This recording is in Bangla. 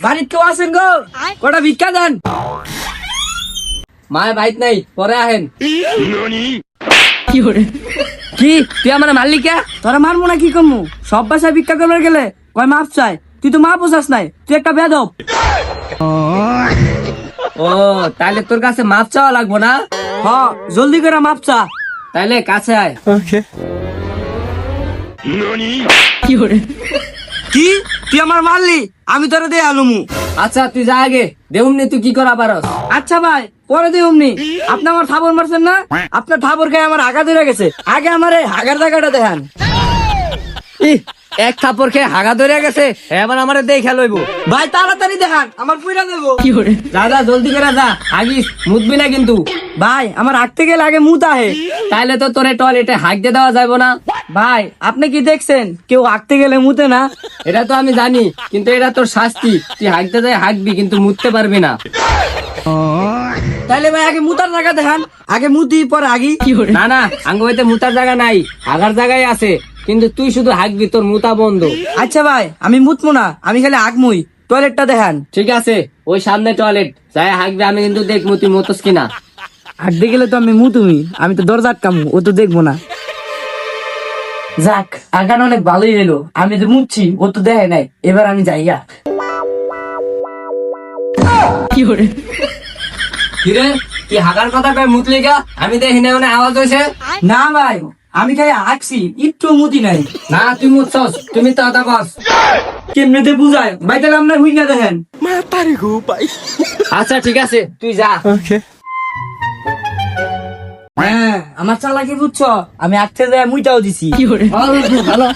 বাড়িতে কেউ আছেন গো? কটা ভিক্ষা দেন। মায় বাইত নাই, পরে আহেন। কি তুই আমার মারলি কে? তোরা মারবো না কি করবো? সব বাসায় ভিক্ষা করবার গেলে কয় মাপ চাই, তুই তো মা পোষাস নাই, তুই একটা বেদব। ও তাইলে তোর কাছে মাপ চাওয়া লাগবো না? হ, জলদি করে মাপ চা। তাইলে কাছে আয়। কি তুই আমার মারলি? আমি তোরা দিয়ে আলুমু। আচ্ছা তুই যা আগে, দেউমনি তুই কি করা পারস। আচ্ছা ভাই, পরে দিই অমনি। আপনি আমার থাবর মারছেন না? আপনার থাবর খেয়ে আমার হাগা ধরে গেছে। আগে আমার এই হাগার জায়গাটা দেখান। ইহ, এক থাপ্পড় খেয়ে হাগা ধরে গেছে, এবার আমারে দেখে লইব। ভাই তাড়াতাড়ি দেখান, আমার পুইরা দেবো। যা যা জলদি করে যা, আগিস মুতবি না কিন্তু। ভাই আমার হাঁকতে গেলে আগে মুত আহে। তাইলে তো তোরে টয়লেটে হাঁকতে দেওয়া যাবে না। ভাই আপনি কি দেখছেন কেউ হাঁকতে গেলে মুতে না? এটা তো আমি জানি, কিন্তু এটা তোর শাস্তি। তুই হাঁকতে যাই হাঁকবি, কিন্তু মুততে পারবি না। তাইলে ভাই আগে মুতার জায়গা দেখান, আগে মুতি পরে আগি। না না, আঙ্গ হইতে মুতার জায়গা নাই, হাগার জায়গায় আছে, কিন্তু তুই শুধু হাঁকবি, তোর মুতা বন্ধ। আচ্ছা ভাই আমি মুতমু না, আমি খালি আগমুই। টয়লেটটা দেখান। ঠিক আছে, ওই সামনে টয়লেট, যাই হাঁকবি, আমি কিন্তু দেখবো তুই মুতস কিনা। হাঁকতে গেলে তো আমি মুতুমি, আমি তো দরজা আটকামু, ও তো দেখবো না। যাক, আগান অনেক ভালোই এলো, আমি তো মুতছি, ও তো দেখে নাই। এবার আমি যাইয়া। কিরে তুই হাগার কথা কয় মুতলি গা? আমি দেখি না, মানে আওয়াজ হয়েছে। না ভাই, আমি খালি হাঁকছি, একটু মুতি নাই। না তুই মুতছস, তুমি তো কথা কস। কেমনেতে বুঝায় ভাই? তাহলে আপনার হুইঙ্গা দেখেন। আচ্ছা ঠিক আছে, তুই যা। হ্যাঁ, আমার চালাকি বুঝছো, আমি আটকে যায় মুইটাও দিছি। ভালো